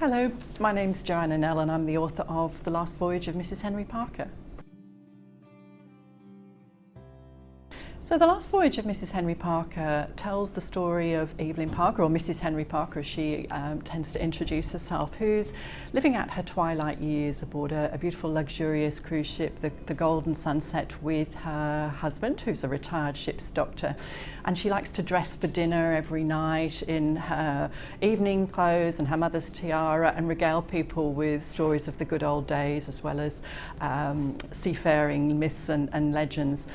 Hello, my name's Joanna Nell and I'm the author of The Last Voyage of Mrs. Henry Parker. So The Last Voyage of Mrs. Henry Parker tells the story of Evelyn Parker, or Mrs. Henry Parker as she tends to introduce herself, who's living out her twilight years aboard a beautiful luxurious cruise ship, the Golden Sunset, with her husband, who's a retired ship's doctor. And she likes to dress for dinner every night in her evening clothes and her mother's tiara and regale people with stories of the good old days, as well as seafaring myths and legends.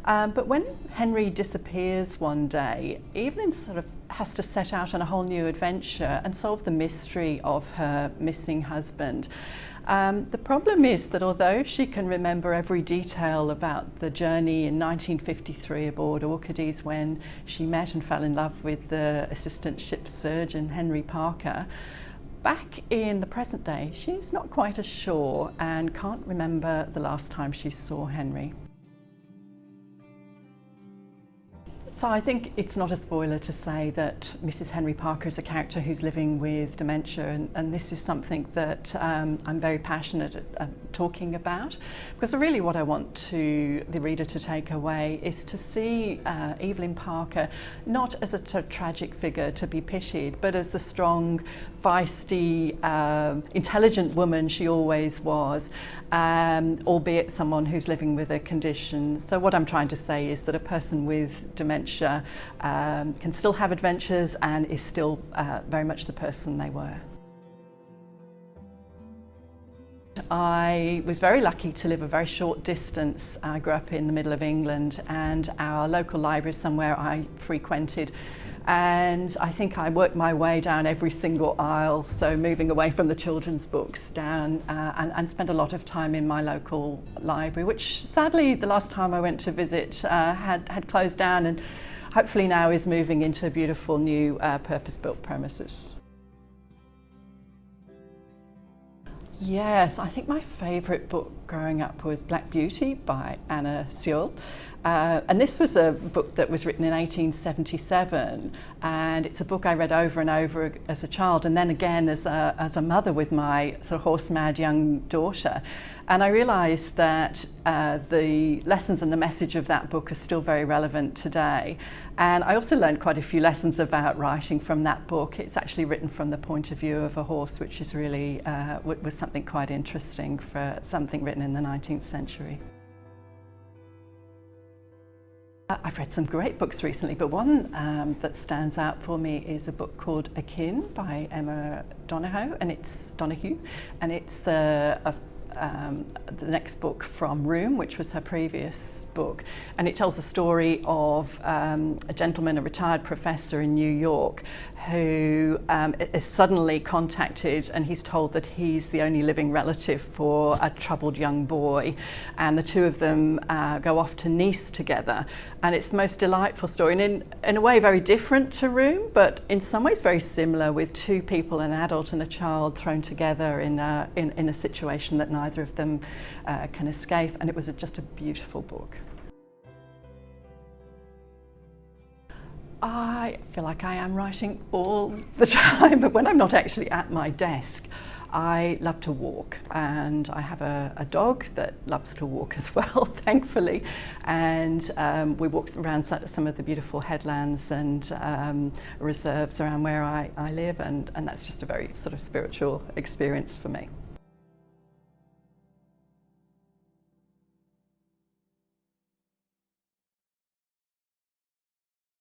But when Henry disappears one day, Evelyn sort of has to set out on a whole new adventure and solve the mystery of her missing husband. The problem is that although she can remember every detail about the journey in 1953 aboard Orchides when she met and fell in love with the assistant ship surgeon Henry Parker, back in the present day she's not quite as sure and can't remember the last time she saw Henry. So I think it's not a spoiler to say that Mrs. Henry Parker is a character who's living with dementia, and this is something that I'm very passionate at talking about, because really what I want the reader to take away is to see Evelyn Parker not as a tragic figure to be pitied, but as the strong, feisty, intelligent woman she always was, albeit someone who's living with a condition. So what I'm trying to say is that a person with dementia can still have adventures and is still very much the person they were. I was very lucky to live a very short distance. I grew up in the middle of England, and our local library is somewhere I frequented, and I think I worked my way down every single aisle, so moving away from the children's books down and spent a lot of time in my local library, which sadly the last time I went to visit had closed down, and hopefully now is moving into beautiful new purpose-built premises. Yes, I think my favourite book growing up was Black Beauty by Anna Sewell. And this was a book that was written in 1877, and it's a book I read over and over as a child, and then again as a mother with my sort of horse-mad young daughter. And I realised that the lessons and the message of that book are still very relevant today. And I also learned quite a few lessons about writing from that book. It's actually written from the point of view of a horse, which is really was something quite interesting for something written in the 19th century. I've read some great books recently, but one that stands out for me is a book called Akin by Emma Donoghue, and it's the next book from Room, which was her previous book, and it tells the story of a gentleman, a retired professor in New York, who is suddenly contacted, and he's told that he's the only living relative for a troubled young boy, and the two of them go off to Nice together, and it's the most delightful story, and in a way very different to Room, but in some ways very similar, with two people, an adult and a child, thrown together in a situation that neither of them can escape, and it was just a beautiful book. I feel like I am writing all the time, but when I'm not actually at my desk, I love to walk, and I have a dog that loves to walk as well, thankfully, and we walk around some of the beautiful headlands and reserves around where I live, and that's just a very sort of spiritual experience for me.